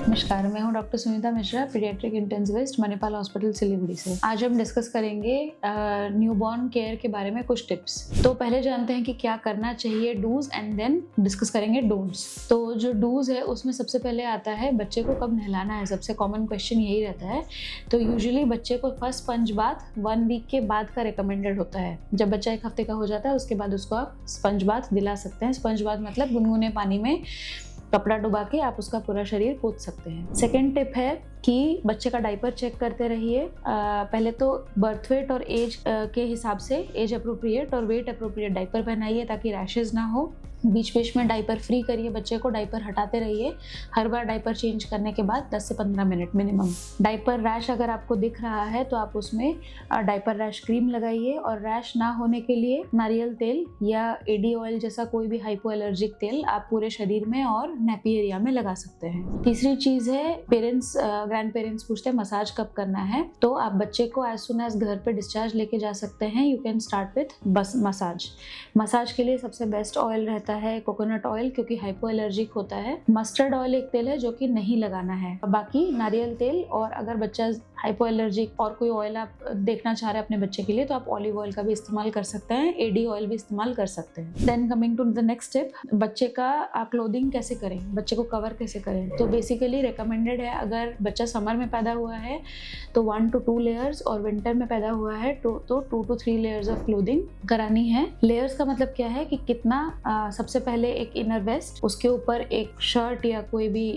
नमस्कार, मैं हूं doctor Sunita Mishra, paediatric intensivist, Manipal hospital Siliguri से। आज हम डिस्कस करेंगे न्यूबॉर्न केयर के बारे में कुछ टिप्स। तो पहले जानते हैं कि क्या करना चाहिए, डूज, एंड देन डिस्कस करेंगे डोंट्स। तो जो डूज है उसमें सबसे पहले आता है बच्चे को कब नहलाना है। सबसे कॉमन क्वेश्चन यही रहता है। तो यूजुअली बच्चे को फर्स्ट स्पंज बाथ 1 वीक के बाद का रिकमेंडेड होता है। जब बच्चा 1 हफ्ते का हो जाता है उसके बाद उसको आप स्पंज बाथ दिला सकते हैं। स्पंज बाथ मतलब गुनगुने पानी में कपड़ा डुबा के आप उसका पूरा शरीर पोंछ सकते हैं। सेकेंड टिप है कि बच्चे का डायपर चेक करते रहिए। पहले तो बर्थ वेट और एज के हिसाब से एज अप्रोप्रिएट और वेट अप्रोप्रिएट डायपर पहनाइए ताकि रैशेज ना हो। बीच बीच में डायपर फ्री करिए बच्चे को, डायपर हटाते रहिए हर बार डायपर चेंज करने के बाद 10 से 15 मिनट मिनिमम। डायपर रैश अगर आपको दिख रहा है तो आप उसमें डायपर रैश क्रीम लगाइए, और रैश ना होने के लिए नारियल तेल या एडी ऑयल जैसा कोई भी हाइपो एलर्जिक तेल आप पूरे शरीर में और नैपी एरिया में लगा सकते हैं। तीसरी चीज है, पेरेंट्स ग्रैंड पेरेंट्स पूछते हैं मसाज कब करना है, तो आप बच्चे को एज सुन एज घर पे डिस्चार्ज लेके जा सकते हैं। यू कैन स्टार्ट विथ बस मसाज के लिए सबसे बेस्ट ऑयल रहता है कोकोनट ऑयल, क्योंकि हाइपो एलर्जिक होता है। मस्टर्ड ऑयल एक तेल है जो कि नहीं लगाना है। बाकी नारियल तेल, और अगर बच्चा हाइपो एलर्जिक और कोई ऑयल आप देखना चाह रहे हैं अपने बच्चे के लिए तो आप ऑलिव ऑयल का भी इस्तेमाल कर सकते हैं, एडी ऑयल भी इस्तेमाल कर सकते हैं। Then coming to the next step, बच्चे का क्लोथिंग कैसे करें, बच्चे को कवर कैसे करें। तो बेसिकली रिकमेंडेड है अगर बच्चा समर में पैदा हुआ है तो 1 to 2 लेयर्स, और विंटर में पैदा हुआ है तो 2 to 3 लेयर्स ऑफ क्लोथिंग करानी है। लेयर्स का मतलब क्या है कि कितना, सबसे पहले एक इनर वेस्ट, उसके ऊपर एक शर्ट या कोई भी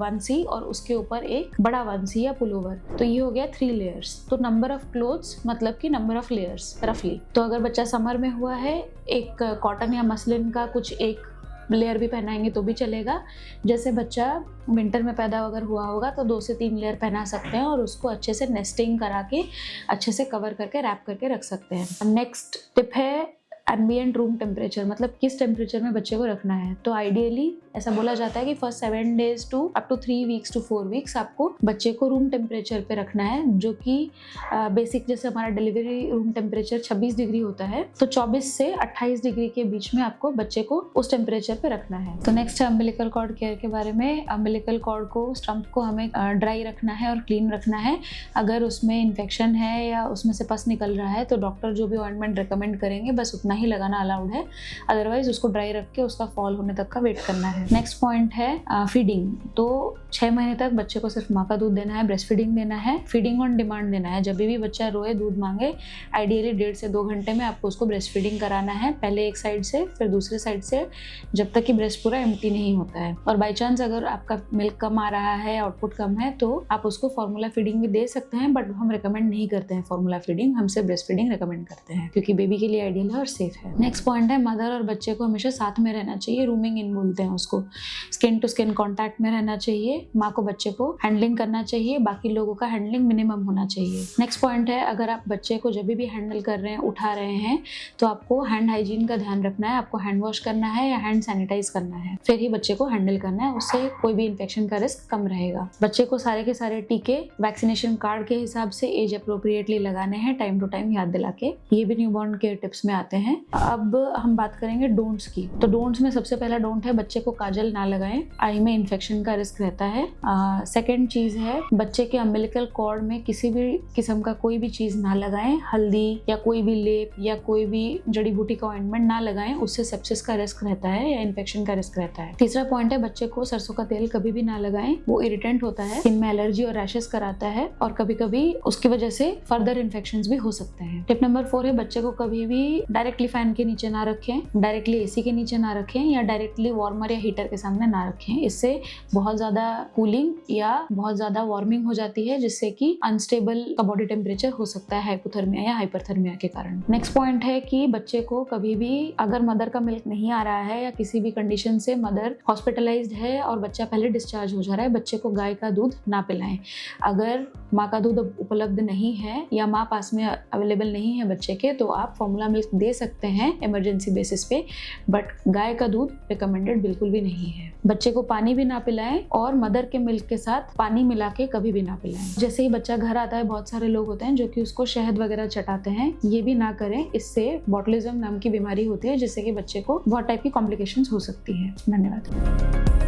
वंसी, और उसके ऊपर एक बड़ा वंसी या पुलोवर। तो ये हो गया 3 लेयर्स। तो नंबर ऑफ क्लोथ्स मतलब कि नंबर ऑफ लेयर्स रफली। तो अगर बच्चा समर में हुआ है, एक कॉटन या मसलिन का कुछ एक लेयर भी पहनाएंगे तो भी चलेगा। जैसे बच्चा विंटर में पैदा अगर हुआ होगा तो 2 से 3 लेयर पहना सकते हैं, और उसको अच्छे से नेस्टिंग करा के अच्छे से कवर करके रैप करके रख सकते हैं। नेक्स्ट टिप है एम्बिएंट रूम टेम्परेचर, मतलब किस टेम्परेचर में बच्चे को रखना है। तो आइडियली ऐसा बोला जाता है कि first 7 days to up to 3 weeks to 4 weeks आपको बच्चे को रूम टेम्परेचर पे रखना है, जो कि बेसिक जैसे हमारा डिलीवरी रूम टेम्परेचर 26 डिग्री होता है, तो 24 से 28 डिग्री के बीच में आपको बच्चे को उस टेम्परेचर पे रखना है। तो नेक्स्ट है अम्बिलिकल कॉर्ड केयर के बारे में। अम्बिलिकल कॉर्ड को, स्टम्प को हमें ड्राई रखना है और क्लीन रखना है। अगर उसमें इन्फेक्शन है या उसमें से पस निकल रहा है तो डॉक्टर जो भी ऑइंटमेंट रिकमेंड करेंगे बस उतना ही लगाना अलाउड है, अदरवाइज उसको ड्राई रख के उसका फॉल होने तक का वेट करना है। नेक्स्ट पॉइंट है फीडिंग। तो 6 महीने तक बच्चे को सिर्फ माँ का दूध देना है, ब्रेस्ट फीडिंग देना है, फीडिंग ऑन डिमांड देना है। जब भी बच्चा रोए, दूध मांगे, आइडियली 1.5 से 2 घंटे में आपको उसको ब्रेस्ट फीडिंग कराना है, पहले एक साइड से फिर दूसरे साइड से, जब तक कि ब्रेस्ट पूरा एम्प्टी नहीं होता है। और बाई चांस अगर आपका मिल्क कम आ रहा है, आउटपुट कम है, तो आप उसको फॉर्मूला फीडिंग भी दे सकते हैं, बट हम रिकमेंड नहीं करते हैं फॉर्मूला फीडिंग, हम सिर्फ ब्रेस्ट फीडिंग रिकमेंड करते हैं क्योंकि बेबी के लिए आइडियल है और सेफ है। नेक्स्ट पॉइंट है मदर और बच्चे को हमेशा साथ में रहना चाहिए। रूमिंग इन बोलते हैं उसको। स्किन टू स्किन कांटेक्ट में रहना चाहिए। माँ को बच्चे को हैंडलिंग करना चाहिए, बाकी लोगों का हैंडलिंग मिनिमम होना चाहिए। नेक्स्ट पॉइंट है, अगर आप बच्चे को जब भी हैंडल कर रहे हैं, उठा रहे हैं, तो आपको हैंड हाइजीन का ध्यान रखना है। आपको हैंड वॉश करना है या हैंड सैनिटाइज करना है, फिर ही बच्चे को हैंडल करना है। उससे कोई भी इन्फेक्शन का रिस्क कम रहेगा। बच्चे को सारे के सारे टीके वैक्सीनेशन कार्ड के हिसाब से एज अप्रोप्रिएटली लगाने हैं, टाइम टू टाइम याद दिला के। ये भी न्यूबॉर्न केयर टिप्स में आते हैं। अब हम बात करेंगे डोंट्स की। तो डोंट्स में सबसे पहला डोंट है बच्चे को काजल ना लगाएं, आई में इन्फेक्शन का रिस्क रहता है। सेकंड चीज है बच्चे के अम्बिलिकल कॉर्ड में किसी भी किस्म का कोई भी चीज ना लगाएं, हल्दी या कोई भी लेप या कोई भी जड़ी बूटी का ऑइंटमेंट ना लगाएं, उससे सेप्सिस का रिस्क रहता है या इन्फेक्शन का रिस्क रहता है। तीसरा पॉइंट है बच्चे को सरसों का तेल कभी भी ना लगाएं, वो इरिटेंट होता है, स्किन में एलर्जी और रैशेस कराता है, और कभी कभी उसकी वजह से फर्दर इन्फेक्शन भी हो सकते हैं। टिप नंबर 4 है बच्चे को कभी भी डायरेक्टली फैन के नीचे ना रखें, डायरेक्टली एसी के नीचे ना रखें, या डायरेक्टली वार्मर या हीटर के सामने ना रखें। इससे बहुत ज्यादा कूलिंग या बहुत ज्यादा वार्मिंग हो जाती है, जिससे कि अनस्टेबल का बॉडी टेम्परेचर हो सकता है हाइपोथर्मिया या हाइपरथर्मिया के कारण। नेक्स्ट पॉइंट है कि बच्चे को कभी भी अगर मदर का मिल्क नहीं आ रहा है या किसी भी कंडीशन से मदर हॉस्पिटलाइज्ड है और बच्चा पहले डिस्चार्ज हो जा रहा है, बच्चे को गाय का दूध ना पिलाएं। अगर माँ का दूध उपलब्ध नहीं है या माँ पास में अवेलेबल नहीं है बच्चे के, तो आप फॉर्मूला मिल्क दे सकते हैं इमरजेंसी बेसिस पे, बट गाय का दूध रिकमेंडेड बिल्कुल भी नहीं है। बच्चे को पानी भी ना पिलाएं, और मदर के मिल्क के साथ पानी मिला के कभी भी ना पिलाएं। जैसे ही बच्चा घर आता है, बहुत सारे लोग होते हैं जो कि उसको शहद वगैरह चटाते हैं, ये भी ना करें। इससे बॉटलिज्म नाम की बीमारी होती है, जिससे कि बच्चे को बहुत टाइप की कॉम्प्लिकेशंस हो सकती है। धन्यवाद।